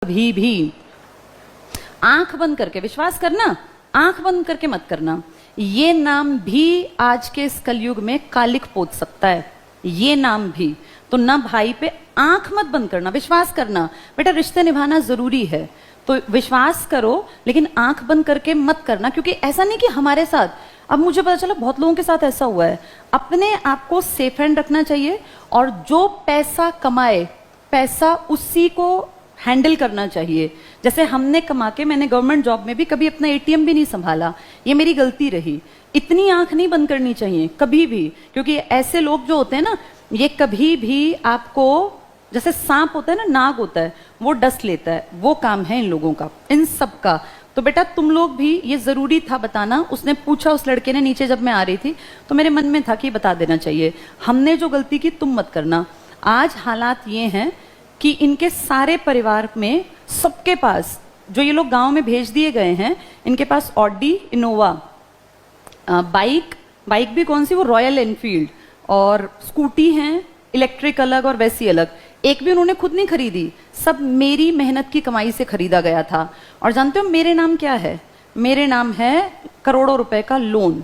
कभी भी आंख बंद करके विश्वास करना, आंख बंद करके मत करना। ये नाम भी आज के इस कलयुग में कालिक पोत सकता है, ये नाम भी। तो ना भाई पे आंख मत बंद करना, विश्वास करना। बेटा रिश्ते निभाना जरूरी है तो विश्वास करो, लेकिन आंख बंद करके मत करना। क्योंकि ऐसा नहीं कि हमारे साथ, अब मुझे पता चला बहुत लोगों के साथ ऐसा हुआ है। अपने आप को सेफ हैंड रखना चाहिए और जो पैसा कमाए पैसा उसी को हैंडल करना चाहिए। जैसे हमने कमा के, मैंने गवर्नमेंट जॉब में भी कभी अपना एटीएम भी नहीं संभाला, ये मेरी गलती रही। इतनी आंख नहीं बंद करनी चाहिए कभी भी, क्योंकि ऐसे लोग जो होते हैं ना, ये कभी भी आपको, जैसे सांप होता है ना, नाग होता है, वो डस लेता है, वो काम है इन लोगों का, इन सब का। तो बेटा तुम लोग भी, ये जरूरी था बताना। उसने पूछा, उस लड़के ने नीचे जब मैं आ रही थी तो मेरे मन में था कि बता देना चाहिए। हमने जो गलती की तुम मत करना। आज हालात ये हैं कि इनके सारे परिवार में सबके पास, जो ये लोग गांव में भेज दिए गए हैं, इनके पास ऑडी, इनोवा, बाइक भी कौन सी, वो रॉयल एनफील्ड, और स्कूटी हैं, इलेक्ट्रिक अलग और वैसी अलग। एक भी उन्होंने खुद नहीं खरीदी, सब मेरी मेहनत की कमाई से खरीदा गया था। और जानते हो मेरे नाम क्या है? मेरे नाम है करोड़ों रुपए का लोन।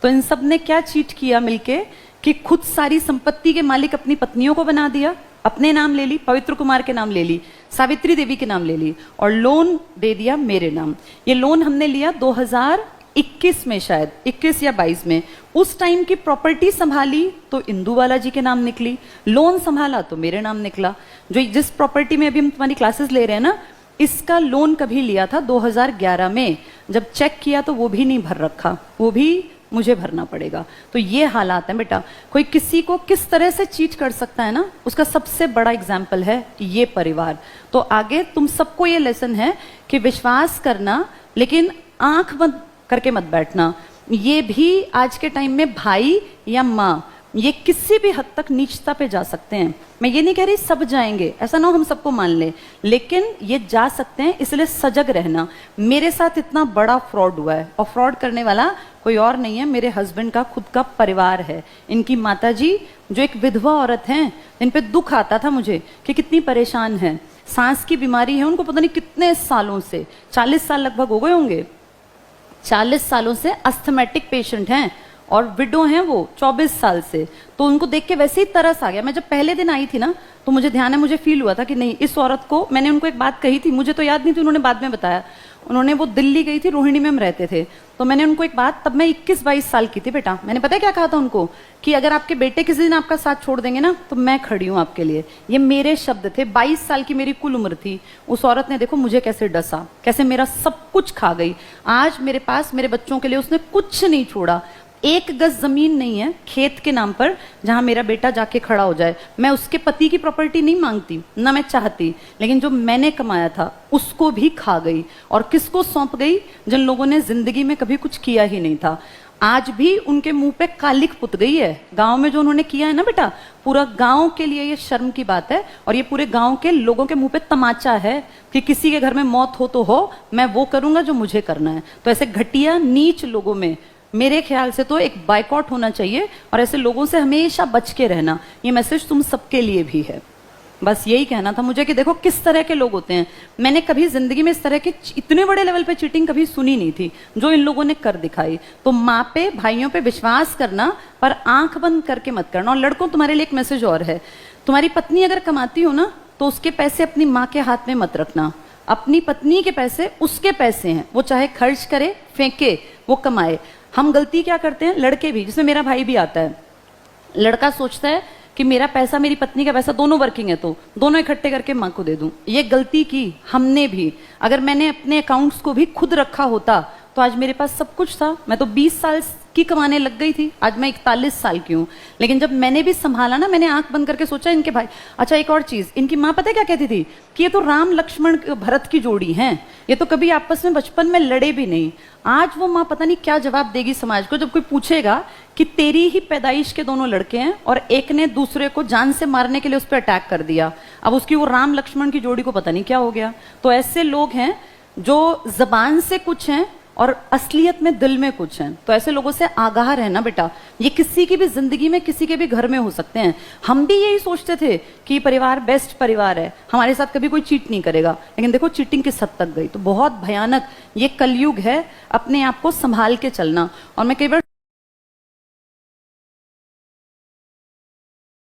तो इन सब ने क्या चीट किया मिलके कि खुद सारी संपत्ति के मालिक अपनी पत्नियों को बना दिया, अपने नाम ले ली, पवित्र कुमार के नाम ले ली, सावित्री देवी के नाम ले ली, और लोन दे दिया मेरे नाम। ये लोन हमने लिया 2021 में, शायद 21 या 22 में। उस टाइम की प्रॉपर्टी संभाली तो इंदू बाला जी के नाम निकली, लोन संभाला तो मेरे नाम निकला। जो जिस प्रॉपर्टी में अभी हम तुम्हारी क्लासेस ले रहे हैं ना, इसका लोन कभी लिया था 2011 में। जब चेक किया तो वो भी नहीं भर रखा, वो भी मुझे भरना पड़ेगा। तो ये हालात है बेटा। कोई किसी को किस तरह से चीट कर सकता है ना, उसका सबसे बड़ा एग्जाम्पल है ये परिवार। तो आगे तुम सबको ये लेसन है कि विश्वास करना, लेकिन आंख बंद करके मत बैठना। ये भी आज के टाइम में भाई या माँ, ये किसी भी हद तक नीचता पे जा सकते हैं। मैं ये नहीं कह रही सब जाएंगे, ऐसा ना हो हम सबको मान ले, लेकिन ये जा सकते हैं, इसलिए सजग रहना। मेरे साथ इतना बड़ा फ्रॉड हुआ है, और फ्रॉड करने वाला कोई और नहीं है, मेरे हस्बैंड का खुद का परिवार है। इनकी माताजी जो एक विधवा औरत हैं, इन पे दुख आता था मुझे कि कितनी परेशान है, सांस की बीमारी है उनको, पता नहीं कितने सालों से, 40 साल लगभग हो गए होंगे, 40 सालों से अस्थमेटिक पेशेंट हैं, और विडो हैं वो 24 साल से। तो उनको देख के वैसे ही तरस आ गया। मैं जब पहले दिन आई थी ना, तो मुझे ध्यान है, मुझे फील हुआ था कि नहीं, इस औरत को, मैंने उनको एक बात कही थी, मुझे तो याद नहीं थी, उन्होंने बाद में बताया। उन्होंने, वो दिल्ली गई थी, रोहिणी में हम रहते थे, तो मैंने उनको एक बात, तब मैं 21-22 साल की थी बेटा, मैंने पता है क्या कहा था उनको, कि अगर आपके बेटे किसी दिन आपका साथ छोड़ देंगे ना, तो मैं खड़ी हूं आपके लिए। ये मेरे शब्द थे। 22 साल की मेरी कुल उम्र थी। उस औरत ने देखो मुझे कैसे डसा, कैसे मेरा सब कुछ खा गई। आज मेरे पास मेरे बच्चों के लिए उसने कुछ नहीं छोड़ा। 1 गज जमीन नहीं है खेत के नाम पर जहां मेरा बेटा जाके खड़ा हो जाए। मैं उसके पति की प्रॉपर्टी नहीं मांगती, ना मैं चाहती, लेकिन जो मैंने कमाया था उसको भी खा गई। और किसको सौंप गई? जिन लोगों ने जिंदगी में कभी कुछ किया ही नहीं था। आज भी उनके मुंह पे कालिक पुत गई है। गांव में जो उन्होंने किया है ना बेटा, पूरा गांव के लिए ये शर्म की बात है, और ये पूरे गांव के लोगों के मुंह पे तमाचा है कि किसी के घर में मौत हो तो हो, मैं वो करूंगा जो मुझे करना है। तो ऐसे घटिया नीच लोगों में मेरे ख्याल से तो एक बाइकआउट होना चाहिए, और ऐसे लोगों से हमेशा बच के रहना। ये मैसेज तुम सबके लिए भी है। बस यही कहना था मुझे कि देखो किस तरह के लोग होते हैं। मैंने कभी जिंदगी में इस तरह के इतने बड़े लेवल पे चीटिंग कभी सुनी नहीं थी जो इन लोगों ने कर दिखाई। तो माँ पे, भाइयों पे विश्वास करना, पर आंख बंद करके मत करना। और लड़कों, तुम्हारे लिए एक मैसेज और है, तुम्हारी पत्नी अगर कमाती हो ना, तो उसके पैसे अपनी माँ के हाथ में मत रखना। अपनी पत्नी के पैसे उसके पैसे हैं, वो चाहे खर्च करे, फेंके, वो कमाए। हम गलती क्या करते हैं, लड़के भी, जिसमें मेरा भाई भी आता है, लड़का सोचता है कि मेरा पैसा, मेरी पत्नी का पैसा, दोनों वर्किंग है तो दोनों इकट्ठे करके माँ को दे दूं। ये गलती की हमने भी। अगर मैंने अपने अकाउंट्स को भी खुद रखा होता तो आज मेरे पास सब कुछ था। मैं तो 20 साल की कमाने लग गई थी, आज मैं 41 साल की हूँ। लेकिन जब मैंने भी संभाला ना, मैंने आंख बंद करके सोचा इनके भाई। अच्छा एक और चीज, इनकी माँ पता है क्या कहती थी, कि ये तो राम लक्ष्मण भरत की जोड़ी हैं, ये तो कभी आपस में बचपन में लड़े भी नहीं। आज वो माँ पता नहीं क्या जवाब देगी समाज को, जब कोई पूछेगा कि तेरी ही पैदाइश के दोनों लड़के हैं और एक ने दूसरे को जान से मारने के लिए उस पर अटैक कर दिया। अब उसकी वो राम लक्ष्मण की जोड़ी को पता नहीं क्या हो गया। तो ऐसे लोग हैं जो जबान से कुछ हैं और असलियत में दिल में कुछ है। तो ऐसे लोगों से आगाह रहना बेटा। ये किसी की भी जिंदगी में, किसी के भी घर में हो सकते हैं। हम भी यही सोचते थे कि परिवार बेस्ट परिवार है, हमारे साथ कभी कोई चीट नहीं करेगा, लेकिन देखो चीटिंग किस हद तक गई। तो बहुत भयानक ये कलयुग है, अपने आप को संभाल के चलना। और मैं कई बार